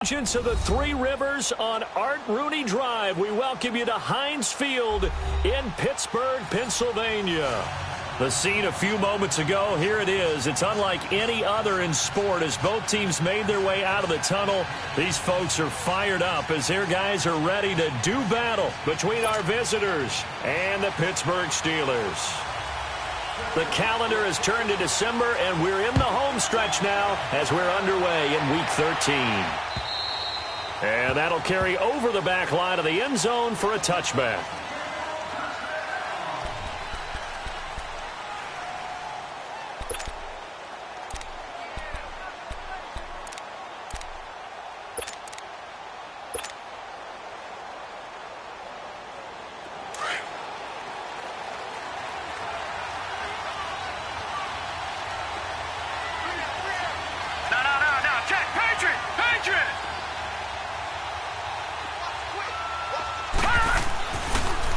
To the Three Rivers on Art Rooney Drive. We welcome you to Heinz Field in Pittsburgh, Pennsylvania. The scene a few moments ago, here it is. It's unlike any other in sport as both teams made their way out of the tunnel. These folks are fired up as their guys are ready to do battle between our visitors and the Pittsburgh Steelers. The calendar has turned to December, and we're in the home stretch now as we're underway in Week 13. And that'll carry over the back line of the end zone for a touchback.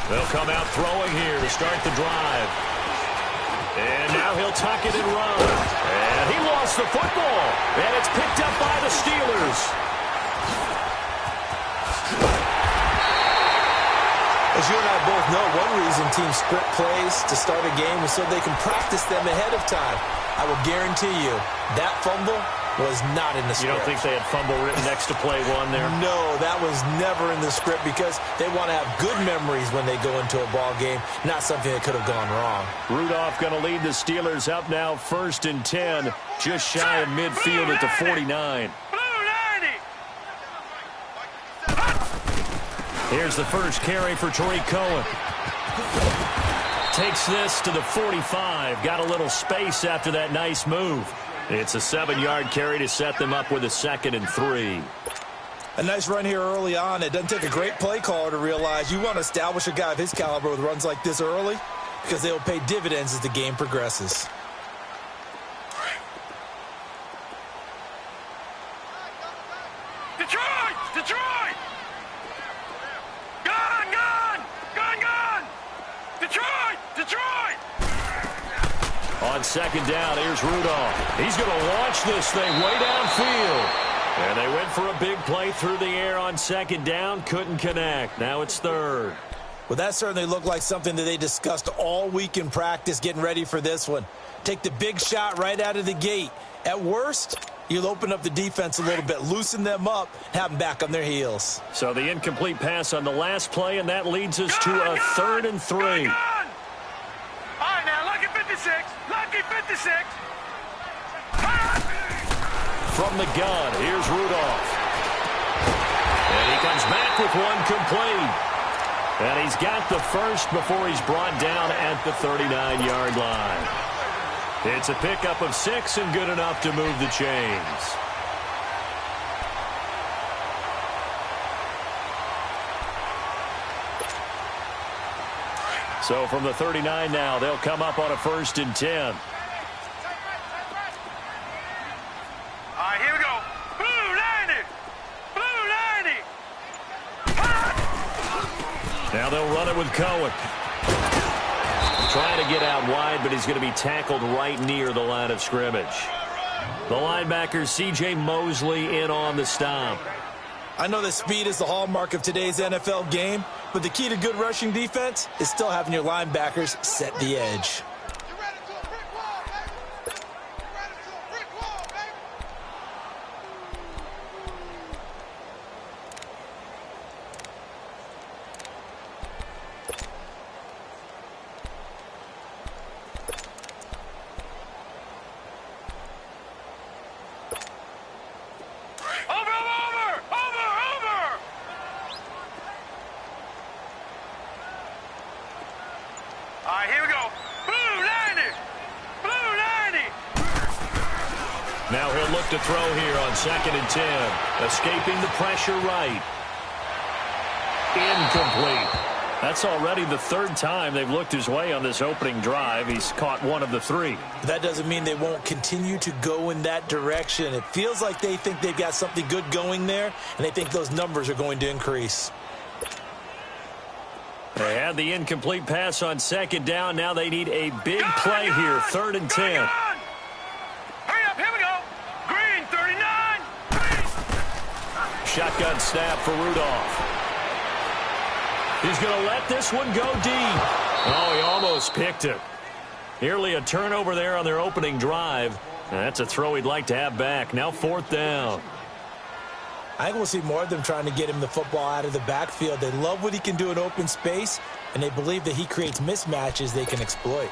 They'll come out throwing here to start the drive. And now he'll tuck it and run. And he lost the football. And it's picked up by the Steelers. As you and I both know, one reason teams script plays to start a game is so they can practice them ahead of time. I will guarantee you that fumble was not in the script. You don't think they had fumble written next to play one there? No, that was never in the script because they want to have good memories when they go into a ball game, not something that could have gone wrong. Rudolph going to lead the Steelers up now 1st and 10, just shy of midfield at the 49. Here's the first carry for Tariq Cohen. Takes this to the 45. Got a little space after that nice move. It's a 7-yard carry to set them up with a 2nd and 3. A nice run here early on. It doesn't take a great play caller to realize you want to establish a guy of his caliber with runs like this early because they will pay dividends as the game progresses. Detroit! Detroit! Gone! Gone! Gone! Gone! Detroit! Detroit! On 2nd down, here's Rudolph. He's going to launch this thing way downfield. And they went for a big play through the air on 2nd down. Couldn't connect. Now it's 3rd. Well, that certainly looked like something that they discussed all week in practice getting ready for this one. Take the big shot right out of the gate. At worst, you'll open up the defense a little bit, loosen them up, have them back on their heels. So the incomplete pass on the last play, and that leads us to a 3rd and 3. All right, now, lucky 56. Lucky 56. From the gun, here's Rudolph. And he comes back with one complete. And he's got the first before he's brought down at the 39-yard line. It's a pickup of 6 and good enough to move the chains. So from the 39 now, they'll come up on a 1st and 10. All right, here we go. Blue 90. Blue 90. Now they'll run it with Cohen. Trying to get out wide, but he's going to be tackled right near the line of scrimmage. The linebacker, C.J. Mosley, in on the stop. I know that speed is the hallmark of today's NFL game, but the key to good rushing defense is still having your linebackers set the edge. All right, here we go. Blue 90. Blue 90. Now he'll look to throw here on 2nd and 10. Escaping the pressure right. Incomplete. That's already the 3rd time they've looked his way on this opening drive. He's caught one of the 3. That doesn't mean they won't continue to go in that direction. It feels like they think they've got something good going there, and they think those numbers are going to increase. They had the incomplete pass on 2nd down. Now they need a big play here, 3rd and 10. Hurry up, here we go. Green 39. shotgun snap for Rudolph. He's going to let this one go deep. Oh, he almost picked it. Nearly a turnover there on their opening drive. And that's a throw he'd like to have back. Now 4th down. I think we'll see more of them trying to get him the football out of the backfield. They love what he can do in open space, and they believe that he creates mismatches they can exploit.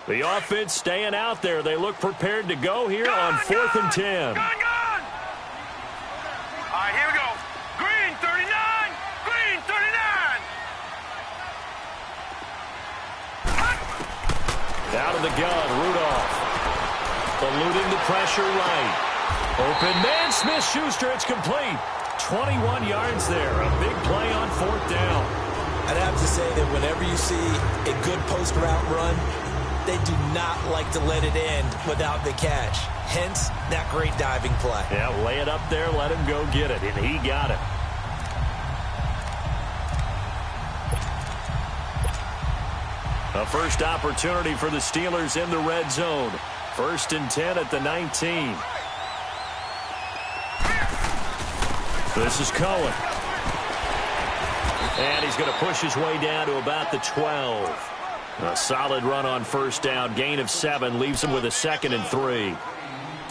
The offense staying out there. They look prepared to go here on 4th and 10. Gun! All right, here we go. Green 39. Green 39. Out of the gun, Rudolph. Eluding the pressure right. Open man, Smith-Schuster. It's complete. 21 yards there. A big play on 4th down. I'd have to say that whenever you see a good post route run, they do not like to let it end without the catch. Hence, that great diving play. Yeah, lay it up there, let him go get it, and he got it. A first opportunity for the Steelers in the red zone. 1st and 10 at the 19. This is Cohen. And he's going to push his way down to about the 12. A solid run on 1st down. Gain of 7 leaves him with a 2nd and 3.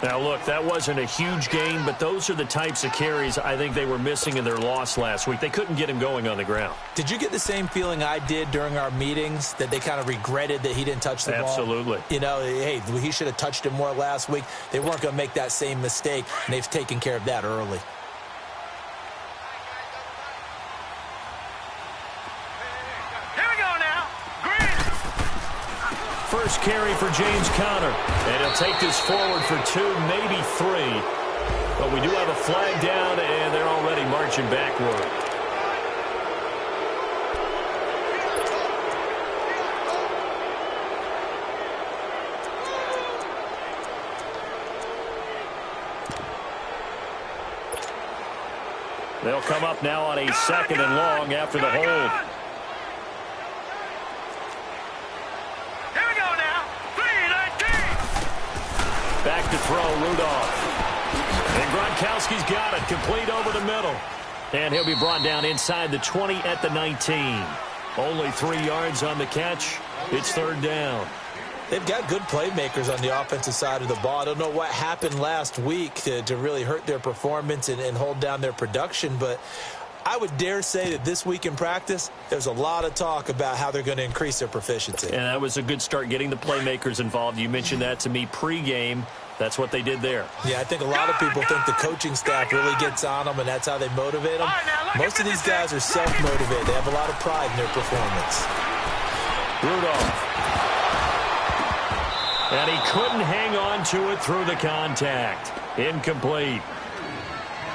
Now, look, that wasn't a huge gain, but those are the types of carries I think they were missing in their loss last week. They couldn't get him going on the ground. Did you get the same feeling I did during our meetings, that they kind of regretted that he didn't touch the ball? Absolutely. You know, hey, he should have touched it more last week. They weren't going to make that same mistake, and they've taken care of that early. First carry for James Conner, and he'll take this forward for 2, maybe 3. But we do have a flag down, and they're already marching backward. They'll come up now on a 2nd and long after the hold. Back to throw, Rudolph. And Gronkowski's got it, complete over the middle. And he'll be brought down inside the 20 at the 19. Only 3 yards on the catch. It's 3rd down. They've got good playmakers on the offensive side of the ball. I don't know what happened last week to really hurt their performance and hold down their production, but I would dare say that this week in practice, there's a lot of talk about how they're going to increase their proficiency. And that was a good start, getting the playmakers involved. You mentioned that to me pregame. That's what they did there. Yeah, I think a lot of people think the coaching staff really gets on them, and that's how they motivate them. Most of these guys are self-motivated. They have a lot of pride in their performance. Rudolph. And he couldn't hang on to it through the contact. Incomplete.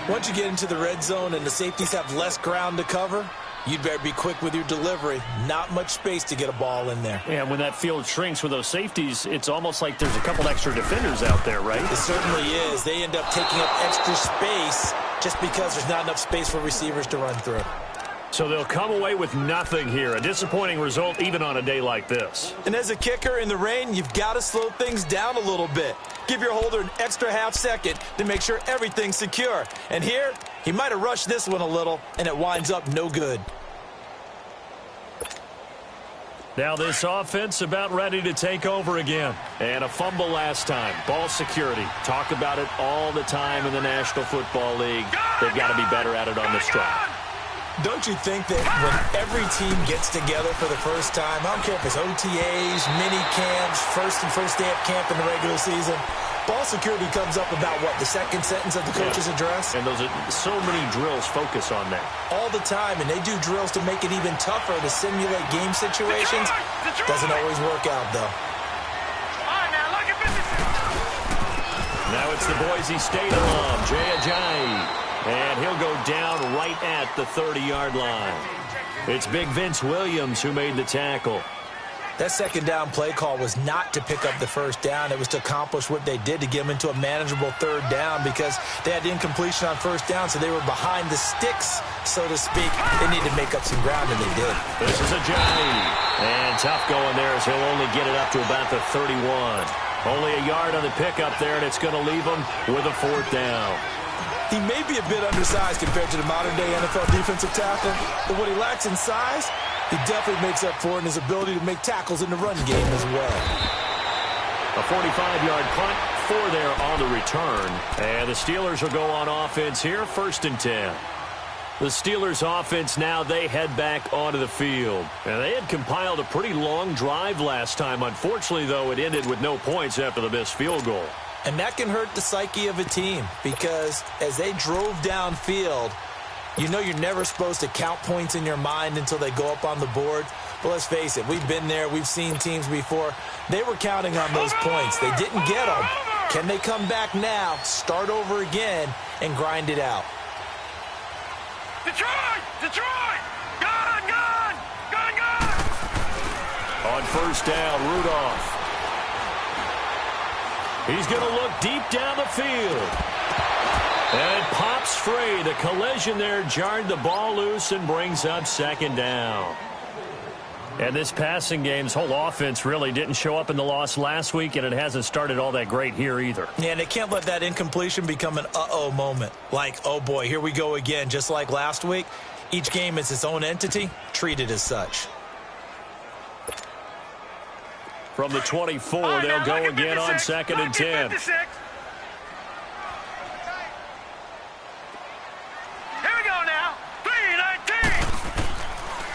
Once you get into the red zone and the safeties have less ground to cover, you'd better be quick with your delivery. Not much space to get a ball in there. Yeah, when that field shrinks with those safeties, it's almost like there's a couple extra defenders out there, right? It certainly is. They end up taking up extra space just because there's not enough space for receivers to run through. So they'll come away with nothing here. A disappointing result even on a day like this. And as a kicker in the rain, you've got to slow things down a little bit. Give your holder an extra half second to make sure everything's secure. And here, he might have rushed this one a little, and it winds up no good. Now this offense about ready to take over again. And a fumble last time. Ball security. Talk about it all the time in the National Football League. They've got to be better at it on this drive. Don't you think that when every team gets together for the first time, I don't care if it's OTAs, mini camps, first day of camp in the regular season, ball security comes up about, what, the second sentence of the coach's address? And those are so many drills focus on that. All the time, and they do drills to make it even tougher to simulate game situations. Doesn't always work out, though. Now it's the Boise State alum, Jay Ajayi. And he'll go down right at the 30-yard line. It's big Vince Williams who made the tackle. That second down play call was not to pick up the first down. It was to accomplish what they did to get them into a manageable third down because they had incompletion on first down, so they were behind the sticks, so to speak. They needed to make up some ground, and they did. This is a journey. And tough going there as he'll only get it up to about the 31. Only a yard on the pickup there, and it's going to leave him with a fourth down. He may be a bit undersized compared to the modern-day NFL defensive tackle, but what he lacks in size, he definitely makes up for it in his ability to make tackles in the run game as well. A 45-yard punt, 4 there on the return. And the Steelers will go on offense here, 1st and 10. The Steelers offense now, they head back onto the field. And they had compiled a pretty long drive last time. Unfortunately, though, it ended with no points after the missed field goal. And that can hurt the psyche of a team because as they drove downfield, you know you're never supposed to count points in your mind until they go up on the board. But let's face it, we've been there. We've seen teams before. They were counting on those points. They didn't get them. Can they come back now, start over again, and grind it out? Detroit! Detroit! Gone! Gone! Gone! Gone! On first down, Rudolph. He's going to look deep down the field. And it pops free. The collision there jarred the ball loose and brings up 2nd down. And this passing game's whole offense really didn't show up in the loss last week, and it hasn't started all that great here either. Yeah, and they can't let that incompletion become an uh-oh moment. Like, oh boy, here we go again, just like last week. Each game is its own entity, treated as such. From the 24, they'll go again on 2nd and 10.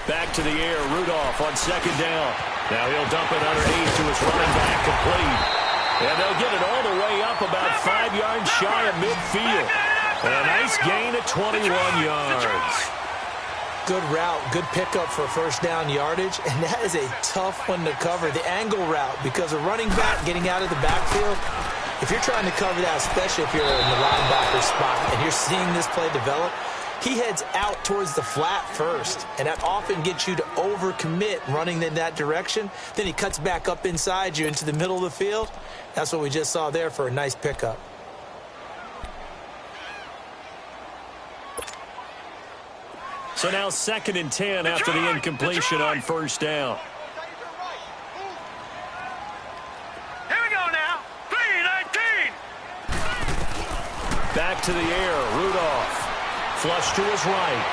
Back to the air, Rudolph on 2nd down. Now he'll dump it underneath to his running back, complete. And they'll get it all the way up about 5 yards shy of midfield. And a nice gain of 21 yards. Good route, good pickup for first down yardage, and that is a tough one to cover, the angle route, because a running back getting out of the backfield, if you're trying to cover that, especially if you're in the linebacker spot and you're seeing this play develop, he heads out towards the flat first, and that often gets you to overcommit running in that direction. Then he cuts back up inside you into the middle of the field. That's what we just saw there for a nice pickup. So now 2nd and 10 after the incompletion on first down. Here we go now. 3-19. Back to the air, Rudolph. Flush to his right.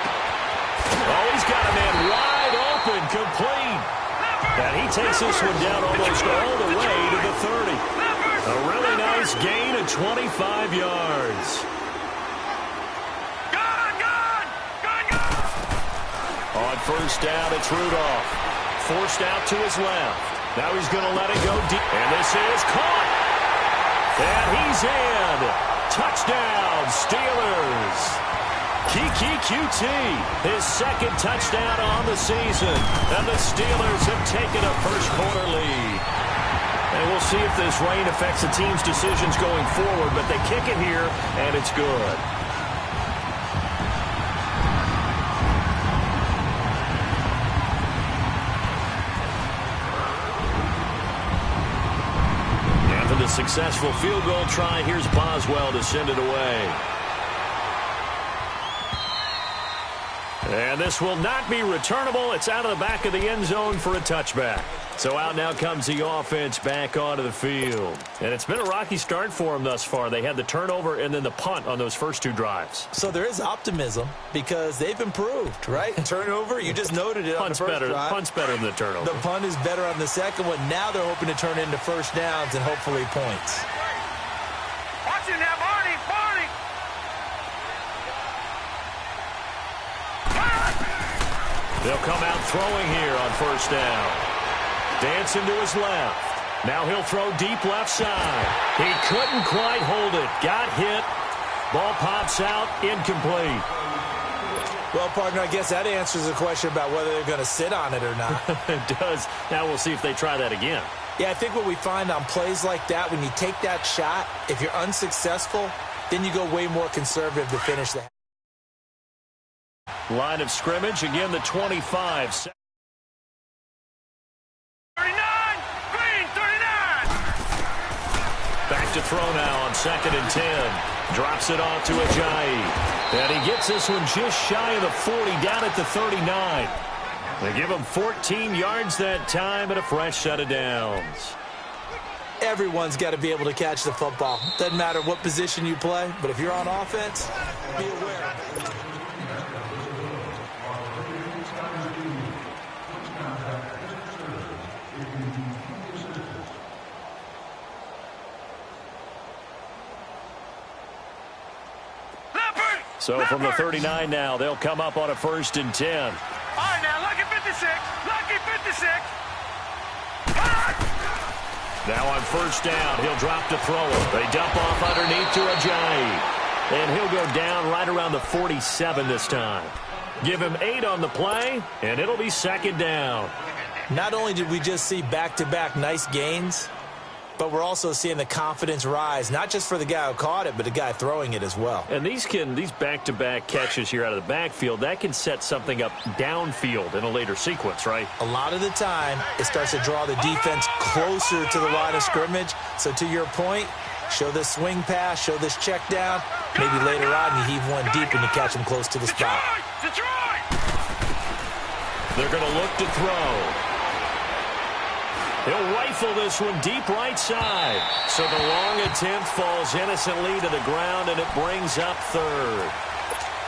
Oh, he's got a man wide open, complete. And he takes this one down almost all the way to the 30. A really nice gain of 25 yards. On first down, it's Rudolph. Forced out to his left. Now he's going to let it go deep. And this is caught. And he's in. Touchdown, Steelers. Kiki QT, his 2nd touchdown on the season. And the Steelers have taken a first-quarter lead. And we'll see if this rain affects the team's decisions going forward, but they kick it here, and it's good. After the successful field goal try, here's Boswell to send it away. And this will not be returnable. It's out of the back of the end zone for a touchback. So out now comes the offense back onto the field. And it's been a rocky start for them thus far. They had the turnover and then the punt on those first 2 drives. So there is optimism because they've improved, right? Turnover, you just noted it on the first drive. Punt's better than the turnover. The punt is better on the second one. Now they're hoping to turn into first downs and hopefully points. Watch it now, Barney! Barney! They'll come out throwing here on first down. Dancing to his left. Now he'll throw deep left side. He couldn't quite hold it. Got hit. Ball pops out. Incomplete. Well, partner, I guess that answers the question about whether they're going to sit on it or not. It does. Now we'll see if they try that again. Yeah, I think what we find on plays like that, when you take that shot, if you're unsuccessful, then you go way more conservative to finish that. Line of scrimmage, again the 25. 39! to throw now on 2nd and 10. Drops it off to Ajayi. And he gets this one just shy of the 40, down at the 39. They give him 14 yards that time and a fresh set of downs. Everyone's got to be able to catch the football. Doesn't matter what position you play, but if you're on offense, be aware. So from the 39 now, they'll come up on a 1st and 10. All right, now, lucky 56. Lucky 56. Now on 1st down, he'll drop to throw it. They dump off underneath to Ajayi. And he'll go down right around the 47 this time. Give him 8 on the play, and it'll be 2nd down. Not only did we just see back-to-back nice gains, but we're also seeing the confidence rise, not just for the guy who caught it, but the guy throwing it as well. And these back-to-back catches here out of the backfield, that can set something up downfield in a later sequence, right? A lot of the time, it starts to draw the defense closer to the line of scrimmage. So to your point, show this swing pass, show this check down. Maybe later on you heave one deep and you catch him close to the spot. They're going to look to throw. He'll rifle this one deep right side. So the long attempt falls innocently to the ground, and it brings up 3rd.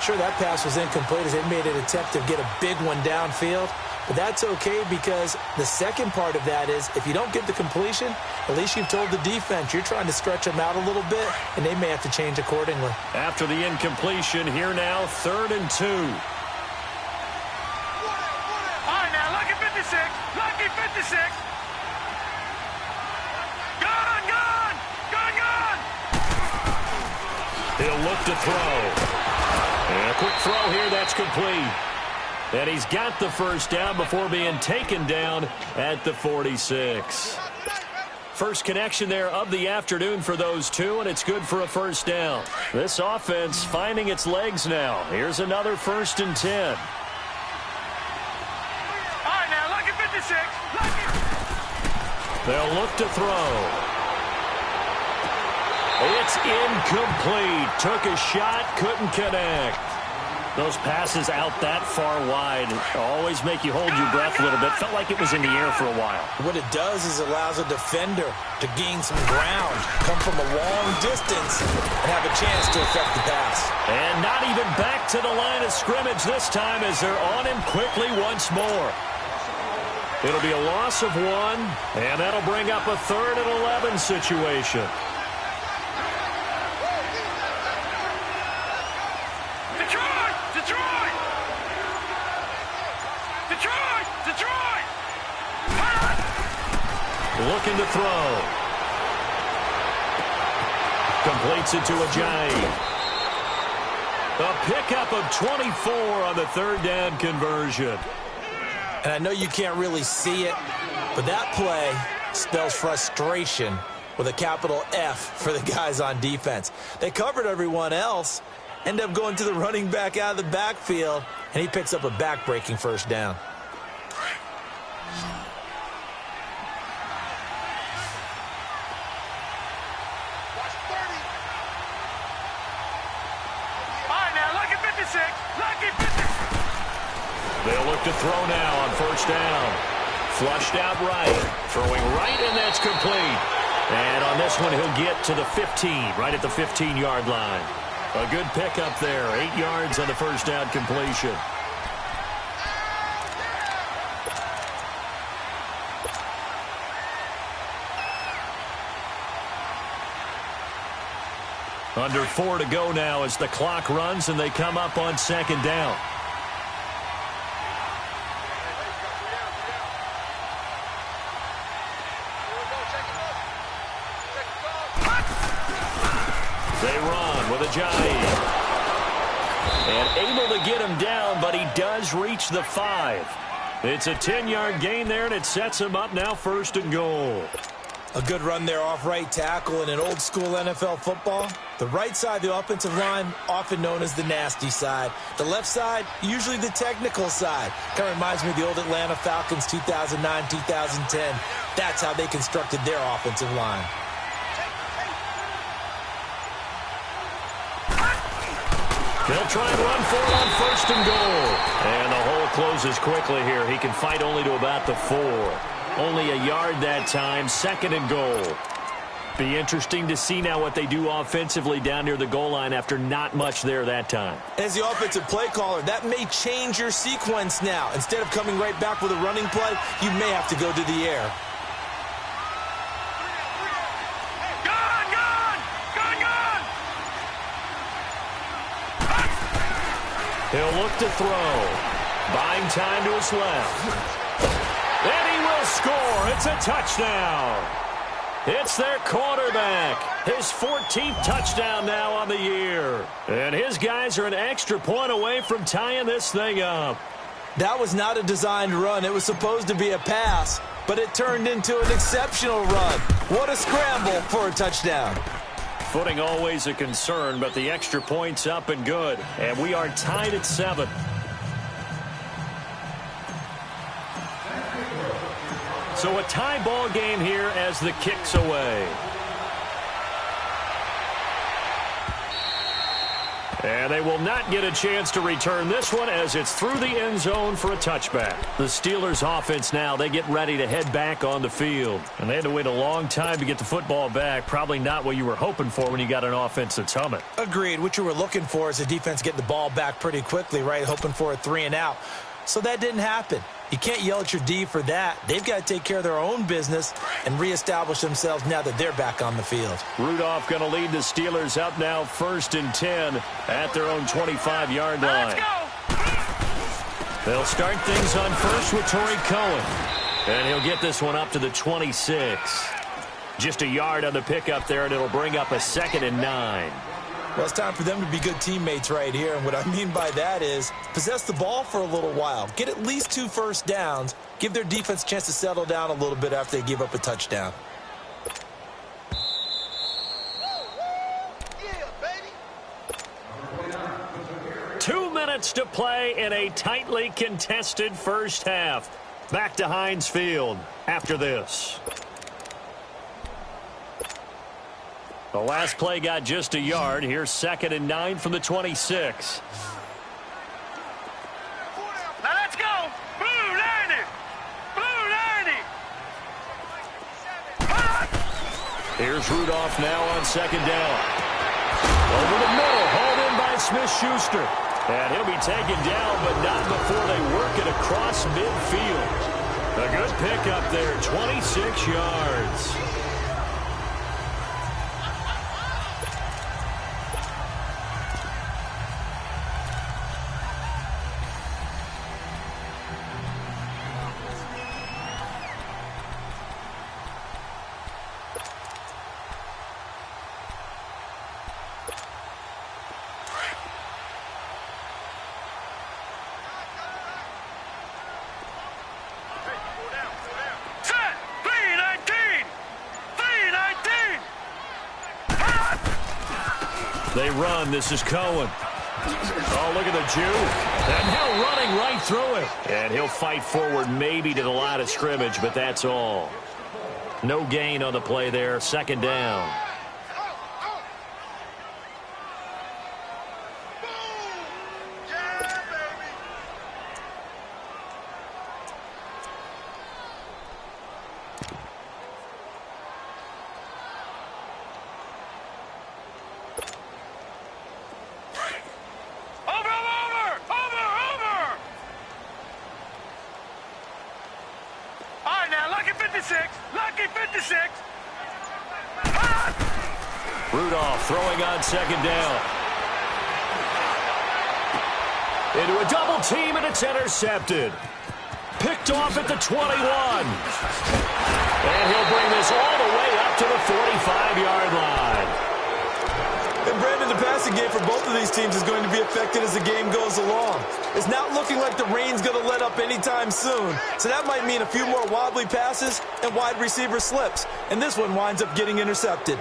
Sure, that pass was incomplete as they made an attempt to get a big one downfield. But that's okay because the second part of that is if you don't get the completion, at least you've told the defense you're trying to stretch them out a little bit, and they may have to change accordingly. After the incompletion, here now, 3rd and 2. All right, now, lucky 56. Lucky 56. He'll look to throw. And a quick throw here, that's complete. And he's got the 1st down before being taken down at the 46. First connection there of the afternoon for those two, and it's good for a 1st down. This offense finding its legs now. Here's another 1st and 10. All right, now, lucky 56. Lucky. They'll look to throw. It's incomplete. Took a shot, couldn't connect. Those passes out that far wide always make you hold your breath a little bit. Felt like it was in the air for a while. What it does is allows a defender to gain some ground, come from a long distance, and have a chance to affect the pass. And not even back to the line of scrimmage this time as they're on him quickly once more. It'll be a loss of 1, and that'll bring up a 3rd and 11 situation. Looking to throw. Completes it to Ajayi. A pickup of 24 on the 3rd down conversion. And I know you can't really see it, but that play spells frustration with a capital F for the guys on defense. They covered everyone else, end up going to the running back out of the backfield, and he picks up a back-breaking 1st down. They'll look to throw now on 1st down. Flushed out right. Throwing right, and that's complete. And on this one, he'll get to the 15, right at the 15-yard line. A good pickup there. 8 yards on the 1st down completion. Under 4 to go now as the clock runs, and they come up on 2nd down. They run with Ajayi. And able to get him down, but he does reach the 5. It's a 10-yard gain there, and it sets him up now 1st and goal. A good run there off right tackle in an old-school NFL football. The right side, the offensive line, often known as the nasty side. The left side, usually the technical side. Kind of reminds me of the old Atlanta Falcons 2009-2010. That's how they constructed their offensive line. He'll try and run for it on first and goal. And the hole closes quickly here. He can fight only to about the 4. Only a yard that time, second and goal. Be interesting to see now what they do offensively down near the goal line after not much there that time. As the offensive play caller, that may change your sequence now. Instead of coming right back with a running play, you may have to go to the air. He'll look to throw. Buying time to his left. And he will score. It's a touchdown. It's their quarterback. His 14th touchdown now on the year. And his guys are an extra point away from tying this thing up. That was not a designed run. It was supposed to be a pass, but it turned into an exceptional run. What a scramble for a touchdown. Footing always a concern, but the extra point's up and good. And we are tied at 7. So a tie ball game here as the kick's away. And they will not get a chance to return this one as it's through the end zone for a touchback. The Steelers offense now, they get ready to head back on the field. And they had to wait a long time to get the football back. Probably not what you were hoping for when you got an offense that's humming. Agreed. What you were looking for is the defense getting the ball back pretty quickly, right? Hoping for a 3 and out. So that didn't happen. You can't yell at your D for that. They've got to take care of their own business and reestablish themselves now that they're back on the field. Rudolph going to lead the Steelers up now 1st and 10 at their own 25-yard line. Let's go. They'll start things on first with Torrey Cohen. And he'll get this one up to the 26. Just a yard on the pickup there, and it'll bring up a 2nd and 9. Well, it's time for them to be good teammates right here. And what I mean by that is possess the ball for a little while. Get at least 2 first downs. Give their defense a chance to settle down a little bit after they give up a touchdown. Yeah, baby. 2 minutes to play in a tightly contested first half. Back to Heinz Field after this. The last play got just a yard. Here's 2nd and 9 from the 26. Now let's go. Blue 90. Blue 90. Here's Rudolph now on 2nd down. Over the middle, hauled in by Smith-Schuster. And he'll be taken down, but not before they work it across midfield. A good pickup there, 26 yards. They run. This is Cohen. Oh, look at the juke. And now running right through it. And he'll fight forward maybe to the line of scrimmage, but that's all. No gain on the play there. 2nd down. Rudolph throwing on 2nd down. Into a double team, and it's intercepted. Picked off at the 21. And he'll bring this all the way up to the 45-yard line. And Brandon, the passing game for both of these teams is going to be affected as the game goes along. It's not looking like the rain's going to let up anytime soon. So that might mean a few more wobbly passes and wide receiver slips. And this one winds up getting intercepted.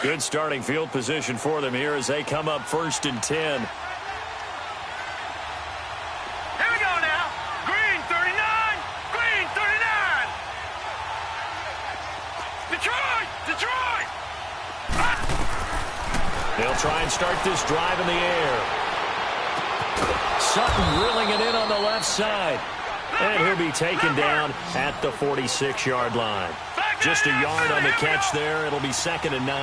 Good starting field position for them here as they come up 1st and 10. Here we go now. Green 39. Green 39. Detroit. They'll try and start this drive in the air. Sutton reeling it in on the left side. And he'll be taken down at the 46-yard line. Just a yard on the catch there. It'll be 2nd and 9.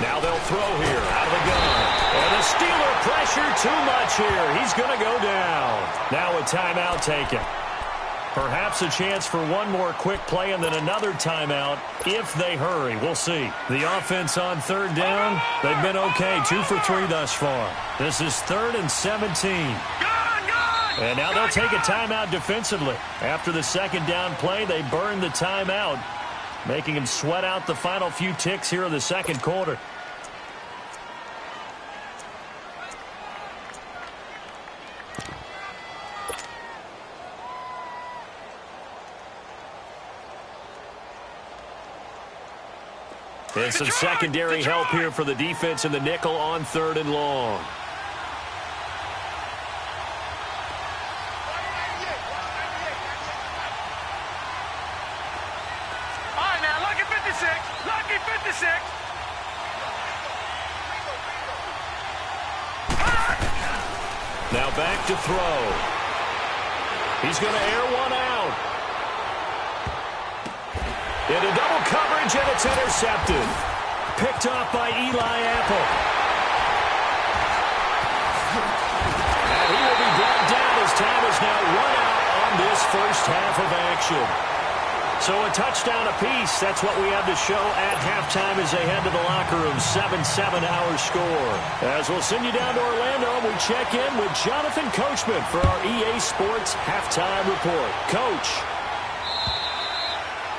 Now they'll throw here out of the gun. And the Steeler pressure too much here. He's going to go down. Now a timeout taken. Perhaps a chance for one more quick play and then another timeout if they hurry. We'll see. The offense on 3rd down, they've been okay. 2 for 3 thus far. This is 3rd and 17. And now they'll take a timeout defensively. After the 2nd down play, they burn the timeout, making them sweat out the final few ticks here in the 2nd quarter. And some secondary help here for the defense in the nickel on 3rd and long. All right, now, lucky 56. Lucky 56. Now back to throw. He's going to air one out. Into double coverage, and it's intercepted. Picked off by Eli Apple. And he will be brought down as time is now run out on this first half of action. So a touchdown apiece. That's what we have to show at halftime as they head to the locker room. 7-7 our score. As we'll send you down to Orlando, we check in with Jonathan Coachman for our EA Sports Halftime Report. Coach.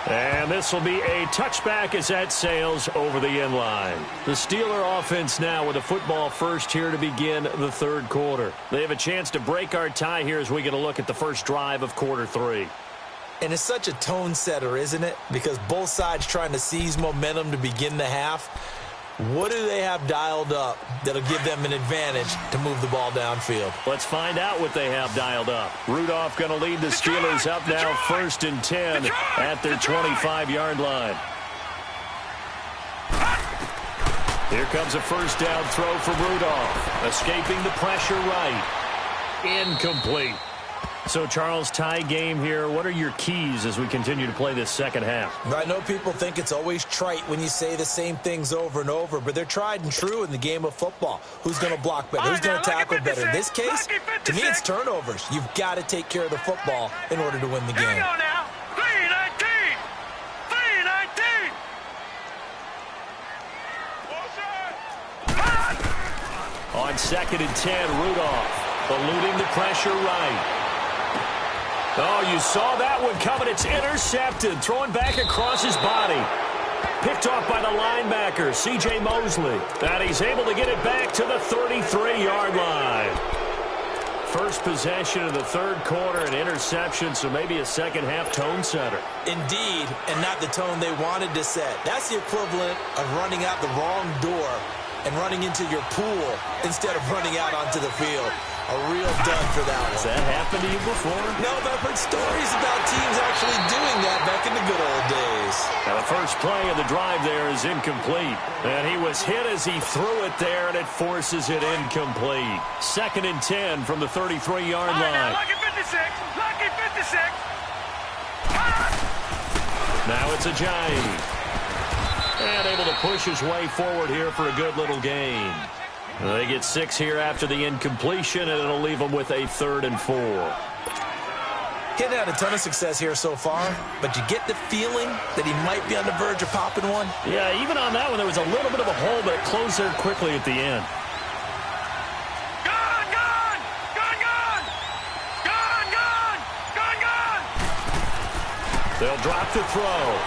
And this will be a touchback as that sails over the end line. The Steeler offense now with a football first here to begin the 3rd quarter. They have a chance to break our tie here as we get a look at the first drive of quarter 3. And it's such a tone setter, isn't it? Because both sides trying to seize momentum to begin the half. What do they have dialed up that'll give them an advantage to move the ball downfield? Let's find out what they have dialed up. Rudolph going to lead the Steelers up now 1st and 10 at their 25-yard line. Here comes a first down throw from Rudolph. Escaping the pressure right. Incomplete. So, Charles, tie game here. What are your keys as we continue to play this second half? I know people think it's always trite when you say the same things over and over, but they're tried and true in the game of football. Who's going to block better? Who's going to tackle better? In this case, to me, it's turnovers. You've got to take care of the football in order to win the game. Here we go now. 3-19. 3-19. On 2nd and 10, Rudolph eluding the pressure right. Oh, you saw that one coming. It's intercepted. Throwing back across his body. Picked off by the linebacker, C.J. Mosley. And he's able to get it back to the 33-yard line. First possession of the 3rd quarter, an interception, so maybe a second-half tone setter. Indeed, and not the tone they wanted to set. That's the equivalent of running out the wrong door and running into your pool instead of running out onto the field. A real dud for that one. Has that happened to you before? No, but I've heard stories about teams actually doing that back in the good old days. Now the first play of the drive there is incomplete. And he was hit as he threw it there, and it forces it incomplete. 2nd and 10 from the 33-yard line. Now, lucky 56. Lucky 56. Now it's a Ajayi. And able to push his way forward here for a good little gain. They get 6 here after the incompletion, and it'll leave them with a 3rd and 4. He's had a ton of success here so far, but you get the feeling that he might be on the verge of popping one. Yeah, even on that one, there was a little bit of a hole, but it closed there quickly at the end. They'll drop the throw.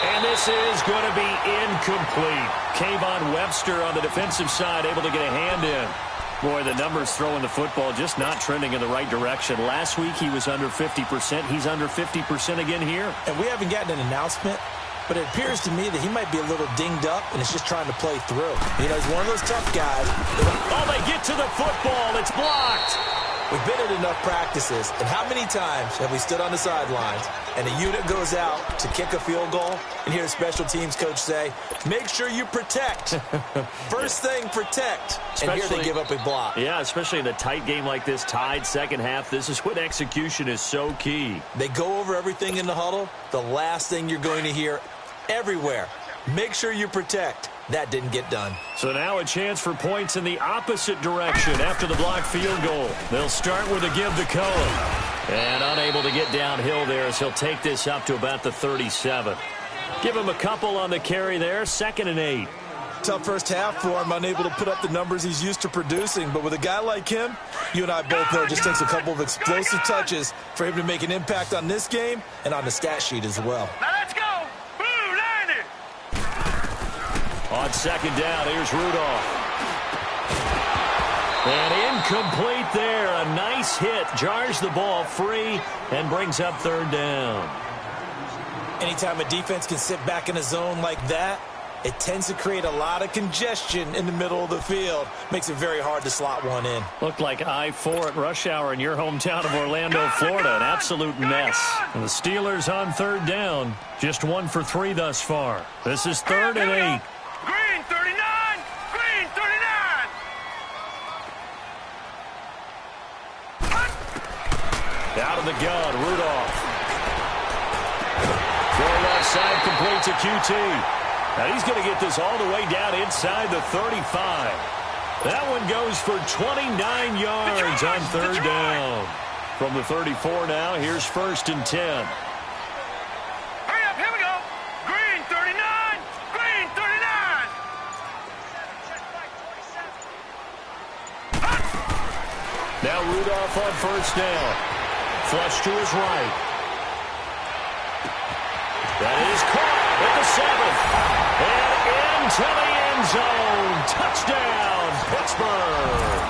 And this is going to be incomplete. Kayvon Webster on the defensive side able to get a hand in. Boy, the numbers throwing the football just not trending in the right direction. Last week he was under 50%. He's under 50% again here. And we haven't gotten an announcement, but it appears to me that he might be a little dinged up and is just trying to play through. You know, he's one of those tough guys. Oh, they get to the football. It's blocked. We've been at enough practices, and how many times have we stood on the sidelines and a unit goes out to kick a field goal and hear the special teams coach say, make sure you protect. First thing, protect. And here they give up a block. Yeah, especially in a tight game like this, tied second half. This is when execution is so key. They go over everything in the huddle. The last thing you're going to hear everywhere, make sure you protect. That didn't get done. So now a chance for points in the opposite direction after the blocked field goal. They'll start with a give to Cohen. And unable to get downhill there as he'll take this up to about the 37. Give him a couple on the carry there, 2nd and 8. Tough first half for him, unable to put up the numbers he's used to producing. But with a guy like him, you and I both know it just takes a couple of explosive touches for him to make an impact on this game and on the stat sheet as well. Now let's go. Blue line it. On 2nd down, here's Rudolph. And incomplete there. A nice hit. Jars the ball free and brings up 3rd down. Anytime a defense can sit back in a zone like that, it tends to create a lot of congestion in the middle of the field. Makes it very hard to slot one in. Looked like I-4 at rush hour in your hometown of Orlando, Florida. An absolute mess. And the Steelers on 3rd down. Just 1 for 3 thus far. This is 3rd and 8. Green 39. Green 39. Out of the gun, Rudolph. Throw left side completes a QT. Now he's going to get this all the way down inside the 35. That one goes for 29 yards on 3rd down. From the 34 now, here's 1st and 10. Hurry up, here we go. Green 39. Green 39. Now Rudolph on 1st down. Flush to his right. That is caught at the 7. And into the end zone. Touchdown, Pittsburgh.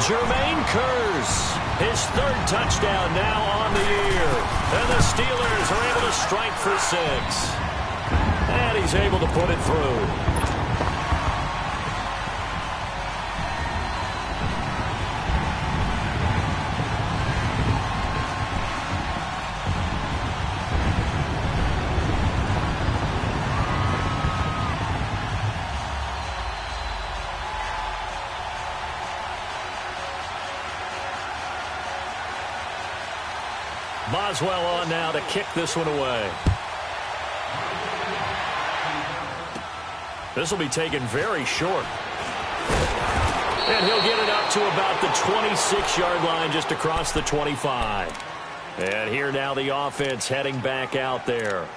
Jermaine Kearse, his 3rd touchdown now on the year. And the Steelers are able to strike for 6. And he's able to put it through. Boswell on now to kick this one away. This will be taken very short. And he'll get it up to about the 26-yard line, just across the 25. And here now the offense heading back out there.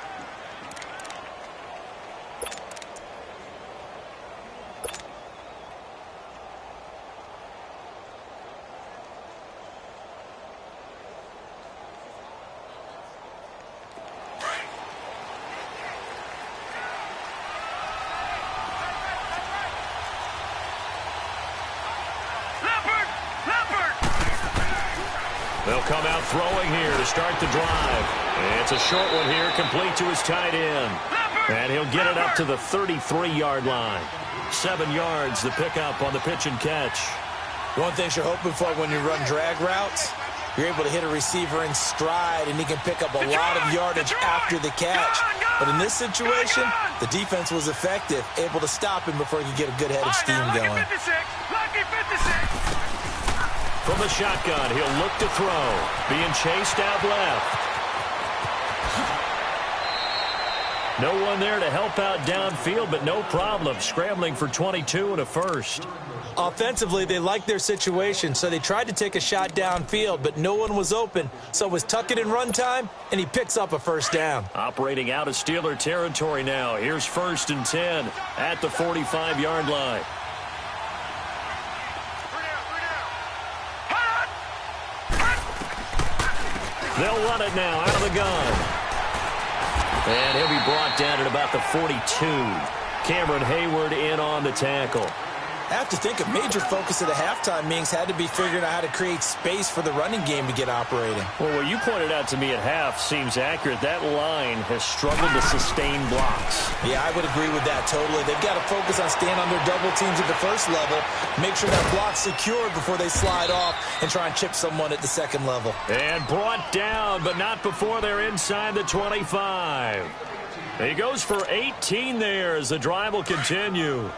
They'll come out throwing here to start the drive. It's a short one here, complete to his tight end. And he'll get it up to the 33-yard line. 7 yards, the pickup on the pitch and catch. One thing you're hoping for when you run drag routes, you're able to hit a receiver in stride, and he can pick up a lot of yardage after the catch. But in this situation, the defense was effective, able to stop him before he could get a good head of steam going. Lucky 56. From the shotgun, he'll look to throw. Being chased out left. No one there to help out downfield, but no problem. Scrambling for 22 and a first. Offensively, they liked their situation, so they tried to take a shot downfield, but no one was open. So it was tuck it in run time, and he picks up a first down. Operating out of Steeler territory now. Here's 1st and 10 at the 45-yard line. They'll run it now out of the gun. And he'll be brought down at about the 42. Cameron Hayward in on the tackle. I have to think a major focus of the halftime meetings had to be figuring out how to create space for the running game to get operating. Well, what you pointed out to me at half seems accurate. That line has struggled to sustain blocks. Yeah, I would agree with that totally. They've got to focus on staying on their double teams at the first level, make sure that block's secured before they slide off and try and chip someone at the second level. And brought down, but not before they're inside the 25. He goes for 18 there as the drive will continue.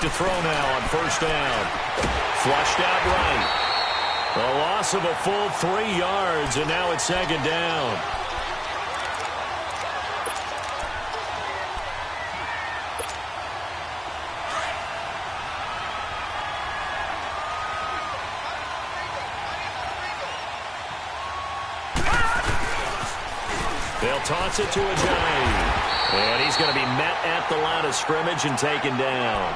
To throw now on first down. Flushed out right. A loss of a full 3 yards, and now it's second down. They'll toss it to Ajayi. And he's going to be met at the line of scrimmage and taken down.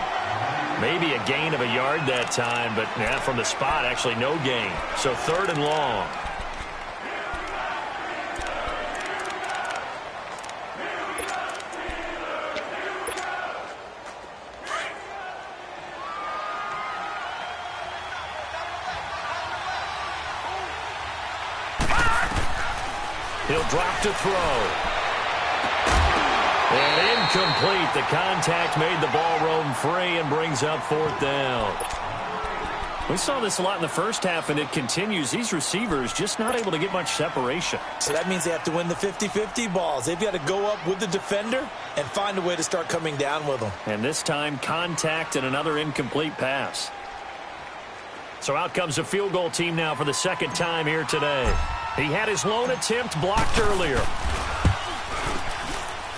Maybe a gain of a yard that time, but from the spot, actually no gain. So third and long. He'll drop to throw. And incomplete. The contact made the ball roam free and brings up fourth down. We saw this a lot in the first half, and it continues. These receivers just not able to get much separation. So that means they have to win the 50-50 balls. They've got to go up with the defender and find a way to start coming down with them. And this time, contact and another incomplete pass. So out comes the field goal team now for the second time here today. He had his lone attempt blocked earlier.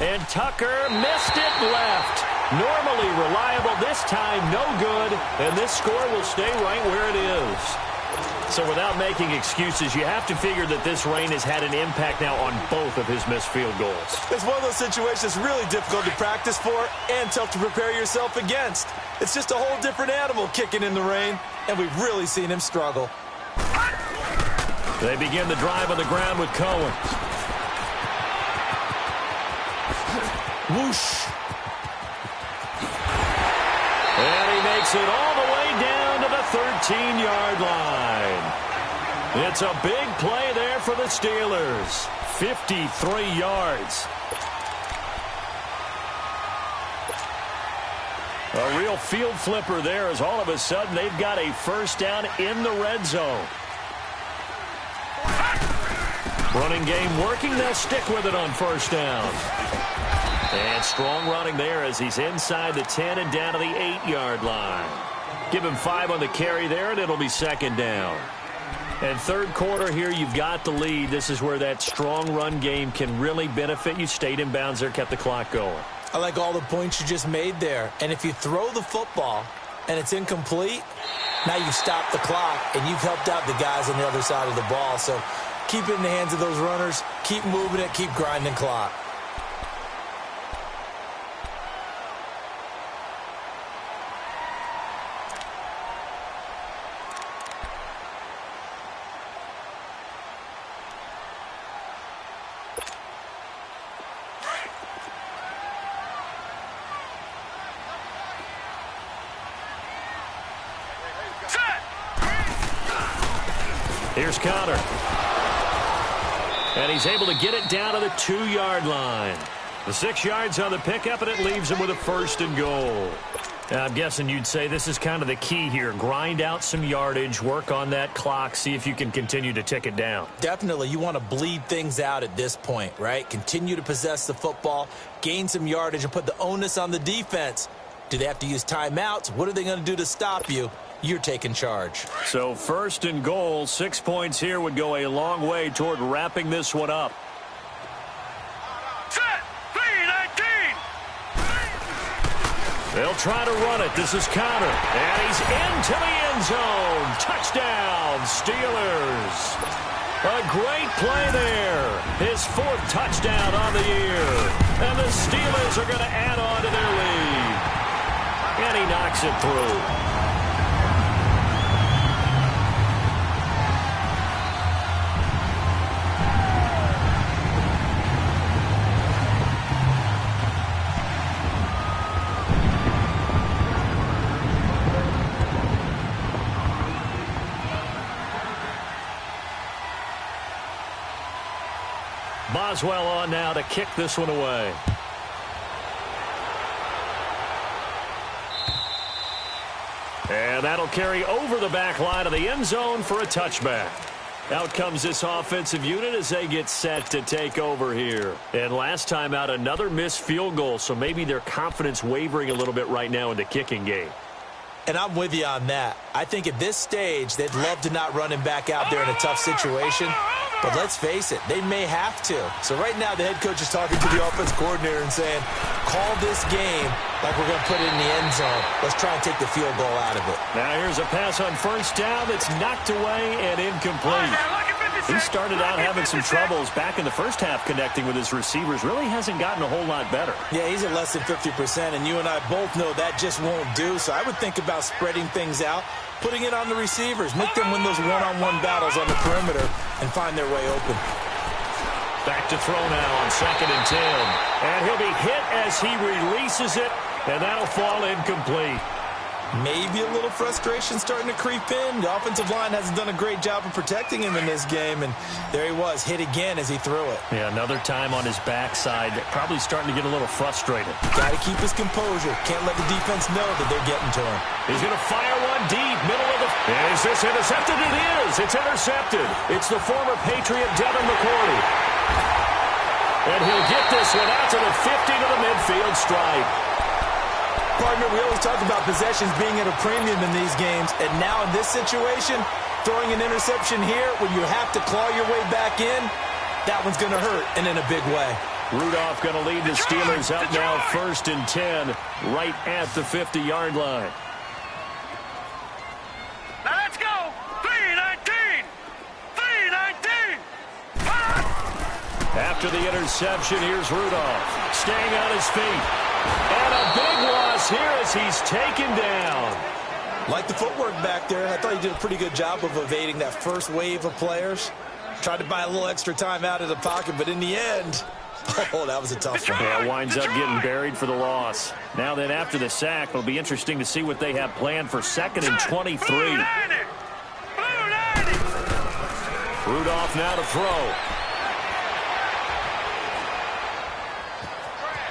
And Tucker missed it left. Normally reliable, this time no good, and this score will stay right where it is. So without making excuses, you have to figure that this rain has had an impact now on both of his missed field goals. It's one of those situations really difficult to practice for and tough to prepare yourself against. It's just a whole different animal kicking in the rain, and we've really seen him struggle. They begin the drive on the ground with Cohen. Whoosh. And he makes it all the way down to the 13-yard line. It's a big play there for the Steelers. 53 yards. A real field flipper there as all of a sudden they've got a first down in the red zone. Running game working. They'll stick with it on first down. And strong running there as he's inside the 10 and down to the 8-yard line. Give him 5 on the carry there, and it'll be second down. And third quarter here, you've got the lead. This is where that strong run game can really benefit you. Stayed in bounds there, kept the clock going. I like all the points you just made there. And if you throw the football and it's incomplete, now you've stopped the clock and you've helped out the guys on the other side of the ball. So keep it in the hands of those runners. Keep moving it. Keep grinding clock. Here's Connor. And he's able to get it down to the 2-yard line. The 6 yards on the pickup, and it leaves him with a first and goal. Now, I'm guessing you'd say this is kind of the key here. Grind out some yardage, work on that clock, see if you can continue to tick it down. Definitely. You want to bleed things out at this point, right? Continue to possess the football, gain some yardage, and put the onus on the defense. Do they have to use timeouts? What are they going to do to stop you? You're taking charge. So first and goal, 6 points here would go a long way toward wrapping this one up. Set, 3-19. They'll try to run it. This is Connor. And he's into the end zone. Touchdown, Steelers. A great play there. His 4th touchdown on the year. And the Steelers are going to add on to their lead. And he knocks it through. Boswell on now to kick this one away. And that'll carry over the back line of the end zone for a touchback. Out comes this offensive unit as they get set to take over here. And last time out, another missed field goal, so maybe their confidence wavering a little bit right now in the kicking game. And I'm with you on that. I think at this stage, they'd love to not run him back out there in a tough situation. But let's face it, they may have to. So right now, the head coach is talking to the offense coordinator and saying, call this game like we're going to put it in the end zone. Let's try and take the field goal out of it. Now here's a pass on first down that's knocked away and incomplete. He started out having some troubles back in the first half connecting with his receivers. Really hasn't gotten a whole lot better. Yeah, he's at less than 50%, and you and I both know that just won't do. So I would think about spreading things out, putting it on the receivers, make them win those one-on-one battles on the perimeter and find their way open. Back to throw now on 2nd and 10. And he'll be hit as he releases it, and that'll fall incomplete. Maybe a little frustration starting to creep in. The offensive line hasn't done a great job of protecting him in this game, and there he was, hit again as he threw it. Yeah, another time on his backside, probably starting to get a little frustrated. Got to keep his composure. Can't let the defense know that they're getting to him. He's going to fire one deep, middle of the... Is this intercepted? It is. It's intercepted. It's the former Patriot Devin McCourty. And he'll get this one out to the 50 to the midfield stripe. Partner, we always talk about possessions being at a premium in these games, and now in this situation, throwing an interception here when you have to claw your way back in, that one's going to hurt, and in a big way. Rudolph going to lead the Steelers out now 1st and 10, right at the 50-yard line. Now let's go. 3-19. 3-19. After the interception, here's Rudolph staying on his feet. And a big loss here as he's taken down. Like the footwork back there, I thought he did a pretty good job of evading that first wave of players. Tried to buy a little extra time out of the pocket, but in the end, oh, that was a tough one. Yeah, winds up getting buried for the loss. Now then, after the sack, it'll be interesting to see what they have planned for 2nd and 23. Rudolph now to throw.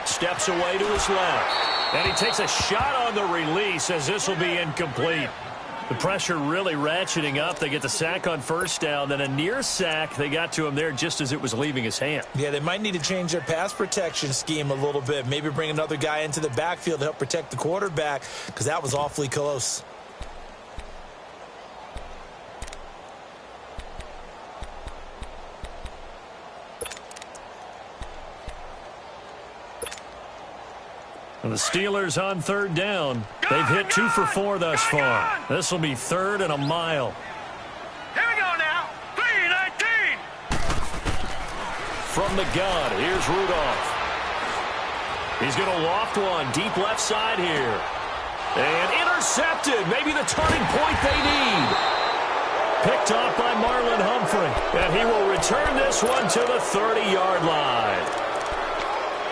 Steps away to his left. And he takes a shot on the release as this will be incomplete. The pressure really ratcheting up. They get the sack on first down. Then a near sack. They got to him there just as it was leaving his hand. Yeah, they might need to change their pass protection scheme a little bit. Maybe bring another guy into the backfield to help protect the quarterback because that was awfully close. And the Steelers on 3rd down. They've hit 2 for 4 thus far. This will be 3rd and a mile. Here we go now. 3-19. From the gun, here's Rudolph. He's going to loft one deep left side here. And intercepted. Maybe the turning point they need. Picked off by Marlon Humphrey. And he will return this one to the 30-yard line.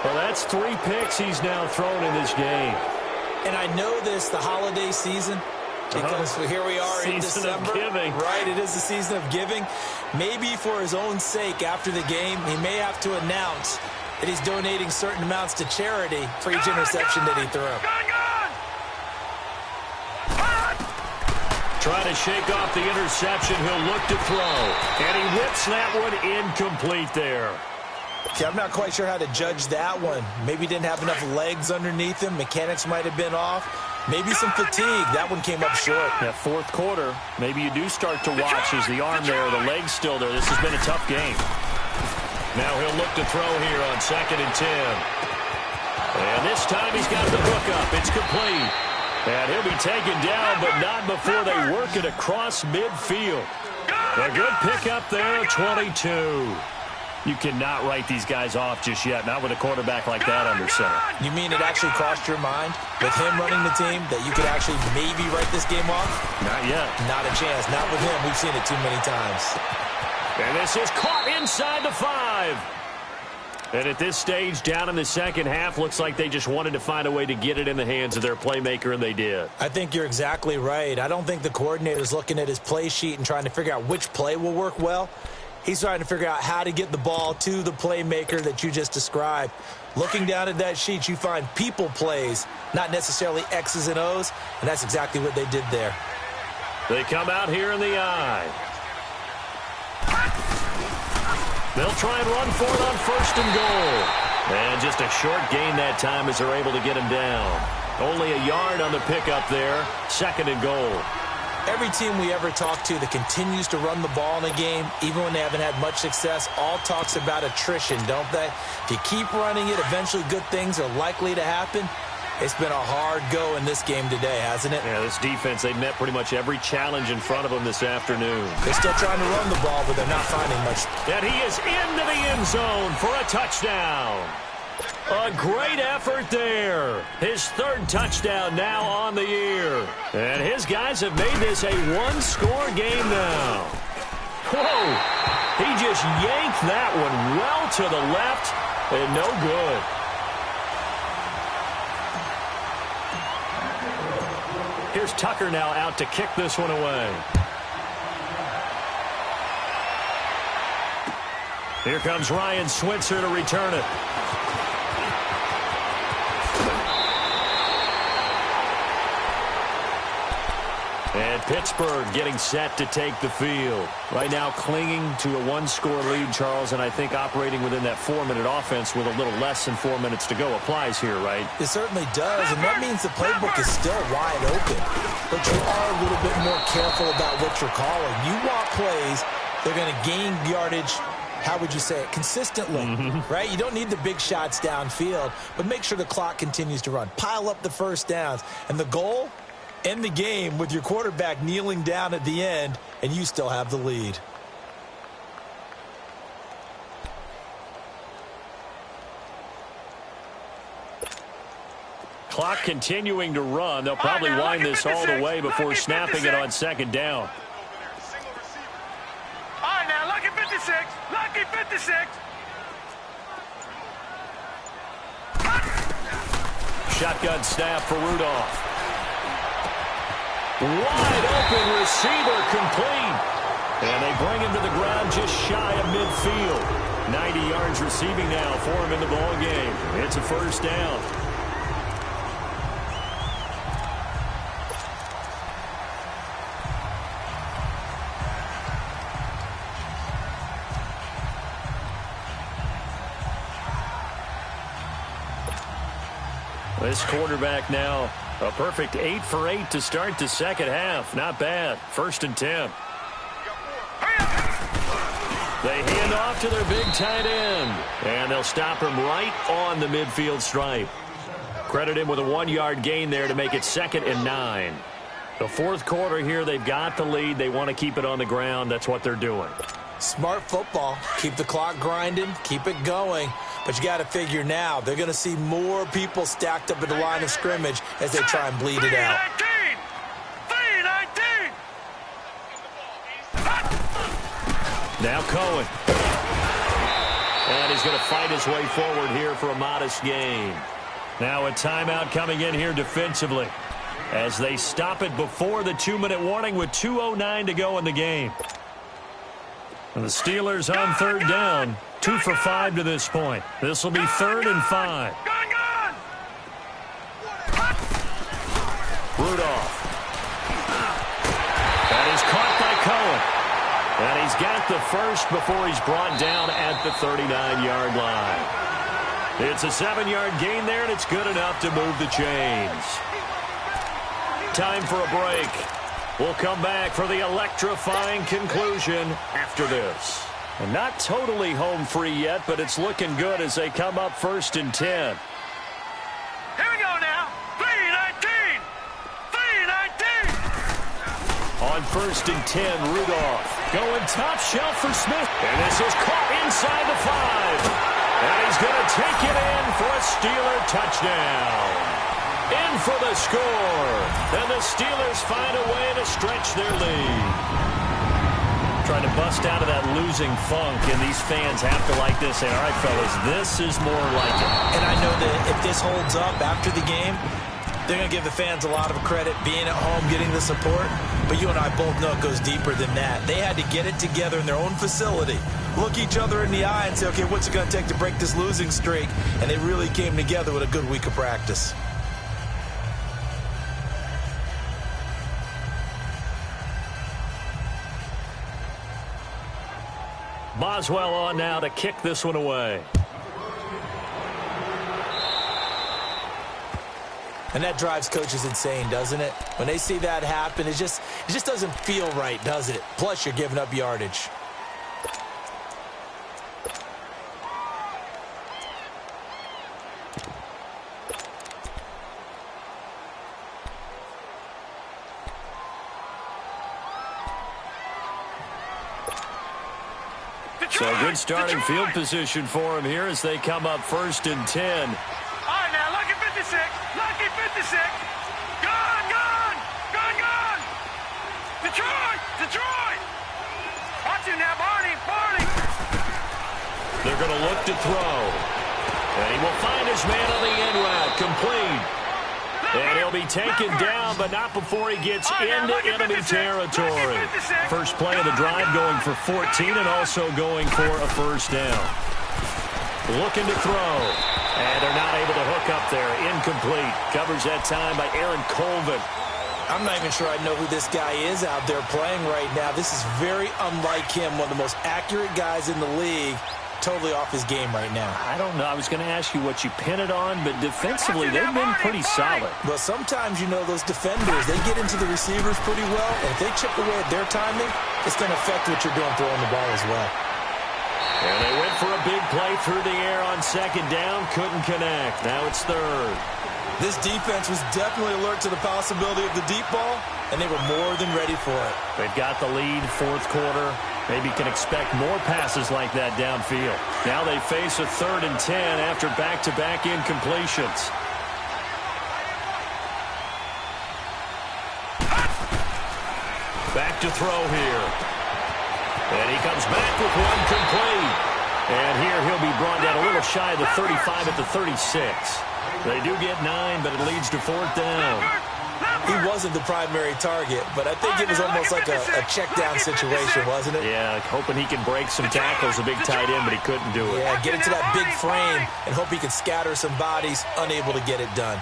Well, that's 3 picks he's now thrown in this game. And I know this, the holiday season, because here we are in December. Season of giving. Right, it is the season of giving. Maybe for his own sake after the game, he may have to announce that he's donating certain amounts to charity for each interception that he threw. Trying to shake off the interception. He'll look to throw. And he whips that one incomplete there. Yeah, I'm not quite sure how to judge that one. Maybe he didn't have enough legs underneath him. Mechanics might have been off. Maybe some fatigue. That one came up short. Yeah, 4th quarter. Maybe you do start to watch as the arm there, the leg's still there. This has been a tough game. Now he'll look to throw here on 2nd and 10. And this time he's got the hook up. It's complete. And he'll be taken down, but not before they work it across midfield. A good pickup there, 22. You cannot write these guys off just yet, not with a quarterback like that under center. You mean it actually crossed your mind with him running the team that you could actually maybe write this game off? Not yet. Not a chance. Not with him. We've seen it too many times. And this is caught inside the 5. And at this stage, down in the second half, looks like they just wanted to find a way to get it in the hands of their playmaker, and they did. I think you're exactly right. I don't think the coordinator's looking at his play sheet and trying to figure out which play will work well. He's trying to figure out how to get the ball to the playmaker that you just described. Looking down at that sheet, you find people plays, not necessarily X's and O's, and that's exactly what they did there. They come out here in the I. They'll try and run for it on 1st and goal. And just a short gain that time as they're able to get him down. Only a yard on the pickup there. 2nd and goal. Every team we ever talk to that continues to run the ball in a game, even when they haven't had much success, all talks about attrition, don't they? If you keep running it, eventually good things are likely to happen. It's been a hard go in this game today, hasn't it? Yeah, this defense, they've met pretty much every challenge in front of them this afternoon. They're still trying to run the ball, but they're not finding much. And he is into the end zone for a touchdown. A great effort there. His 3rd touchdown now on the year. And his guys have made this a one-score game now. Whoa! He just yanked that one well to the left and no good. Here's Tucker now out to kick this one away. Here comes Ryan Switzer to return it. And Pittsburgh getting set to take the field. Right now clinging to a one-score lead, Charles, and I think operating within that 4-minute offense with a little less than 4 minutes to go applies here, right? It certainly does, and that means the playbook is still wide open. But you are a little bit more careful about what you're calling. You want plays, they're going to gain yardage, how would you say it, consistently, right? You don't need the big shots downfield, but make sure the clock continues to run. Pile up the first downs. And the goal? End the game with your quarterback kneeling down at the end, and you still have the lead. Clock continuing to run. They'll probably wind this all the way before snapping it on 2nd down. All right, now, lucky 56. Lucky 56. Shotgun snap for Rudolph. Wide open receiver complete. And they bring him to the ground just shy of midfield. 90 yards receiving now for him in the ball game. It's a 1st down. This quarterback now a perfect 8 for 8 to start the 2nd half. Not bad. 1st and 10. They hand off to their big tight end. And they'll stop him right on the midfield stripe. Credit him with a 1-yard gain there to make it 2nd and 9. The 4th quarter here, they've got the lead. They want to keep it on the ground. That's what they're doing. Smart football. Keep the clock grinding. Keep it going. But you got to figure now, they're going to see more people stacked up at the line of scrimmage as they try and bleed it out. 3-19. Now Cohen. And he's going to fight his way forward here for a modest gain. Now a timeout coming in here defensively as they stop it before the 2-minute warning with 2:09 to go in the game. And the Steelers on 3rd down. 2 for 5 to this point. This will be 3rd and 5. Rudolph. That is caught by Cohen. And he's got the first before he's brought down at the 39-yard line. It's a 7-yard gain there, and it's good enough to move the chains. Time for a break. We'll come back for the electrifying conclusion after this. And not totally home free yet, but it's looking good as they come up 1st and 10. Here we go now. 3-19. 3-19. On 1st and 10, Rudolph going top shelf for Smith. And this is caught inside the 5. And he's going to take it in for a Steeler touchdown. In for the score. And the Steelers find a way to stretch their lead. Trying to bust out of that losing funk, and these fans have to like this. Say, all right, fellas, this is more like it. And I know that if this holds up after the game, They're going to give the fans a lot of credit being at home, getting the support. But you and I both know it goes deeper than that. They had to get it together in their own facility, look each other in the eye and say, okay, what's it going to take to break this losing streak? And they really came together with a good week of practice. Boswell on now to kick this one away. And that drives coaches insane, doesn't it? When they see that happen, it just doesn't feel right, does it? Plus, you're giving up yardage. So good starting field position for him here as they come up 1st and 10. All right, now, lucky 56. Lucky 56. Gone. Detroit. Watch him now, Barney. They're going to look to throw. And he will find his man on the end route. Complete. And he'll be taken down, but not before he gets into enemy territory. First play of the drive going for 14 and also going for a first down. Looking to throw. And they're not able to hook up there. Incomplete. Covers that time by Aaron Colvin. I'm not even sure I know who this guy is out there playing right now. This is very unlike him, one of the most accurate guys in the league. Totally off his game right now. I don't know. I was going to ask you what you pin it on, but defensively, they've been pretty solid. Well, sometimes, you know, those defenders, they get into the receivers pretty well, and if they chip away at their timing, it's going to affect what you're doing throwing the ball as well. And they went for a big play through the air on 2nd down. Couldn't connect. Now it's 3rd. This defense was definitely alert to the possibility of the deep ball, and they were more than ready for it. They've got the lead, 4th quarter. Maybe can expect more passes like that downfield. Now they face a 3rd and 10 after back-to-back incompletions. Back to throw here. And he comes back with one complete. And here he'll be brought down a little shy of the 35 at the 36. They do get 9, but it leads to 4th down. He wasn't the primary target, but I think it was almost like a check-down situation, wasn't it? Yeah, hoping he can break some tackles, a big tight end, but he couldn't do it. Yeah, get into that big frame and hope he can scatter some bodies, unable to get it done.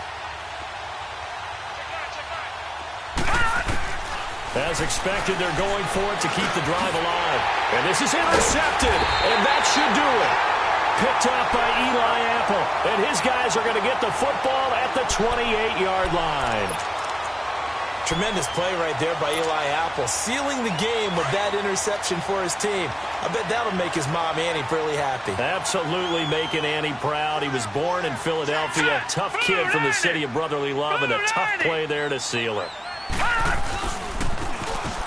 As expected, they're going for it to keep the drive alive. And this is intercepted, and that should do it. Picked off by Eli Apple, and his guys are going to get the football at the 28-yard line. Tremendous play right there by Eli Apple, sealing the game with that interception for his team. I bet that'll make his mom, Annie, really happy. Absolutely making Annie proud. He was born in Philadelphia, tough kid from the city of brotherly love, and a tough play there to seal it.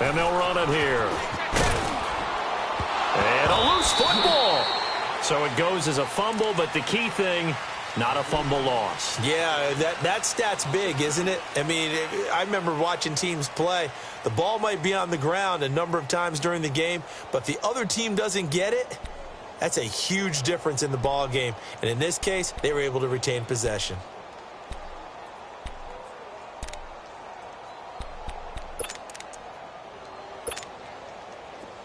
And they'll run it here. And a loose football. So it goes as a fumble, but the key thing, not a fumble loss. Yeah, that stat's big, isn't it? I mean, I remember watching teams play. The ball might be on the ground a number of times during the game, but the other team doesn't get it. That's a huge difference in the ball game. And in this case, they were able to retain possession.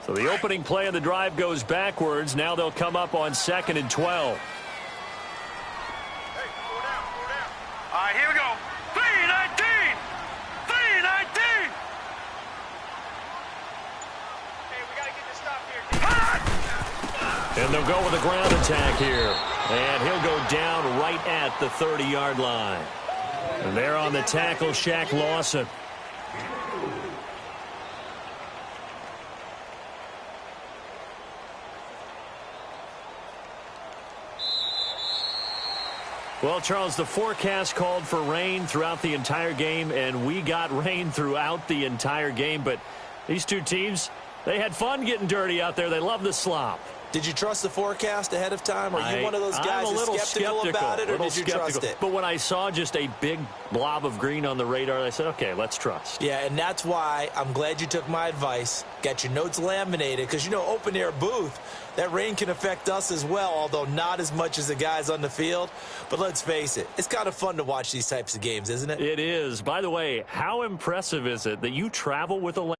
So the opening play of the drive goes backwards. Now they'll come up on 2nd and 12. All right, here we go. 3-19. 3-19. Hey, we got to get this stop here. And they'll go with a ground attack here. And he'll go down right at the 30-yard line. And there on the tackle, Shaq Lawson. Well, Charles, the forecast called for rain throughout the entire game, and we got rain throughout the entire game. But these two teams, they had fun getting dirty out there. They love the slop. Did you trust the forecast ahead of time? Are you one of those guys I'm a little who's skeptical about it, or did you trust it? But when I saw just a big blob of green on the radar, I said, okay, let's trust. Yeah, and that's why I'm glad you took my advice. Got your notes laminated, because, you know, open-air booth, that rain can affect us as well, although not as much as the guys on the field. But let's face it, it's kind of fun to watch these types of games, isn't it? It is. By the way, how impressive is it that you travel with a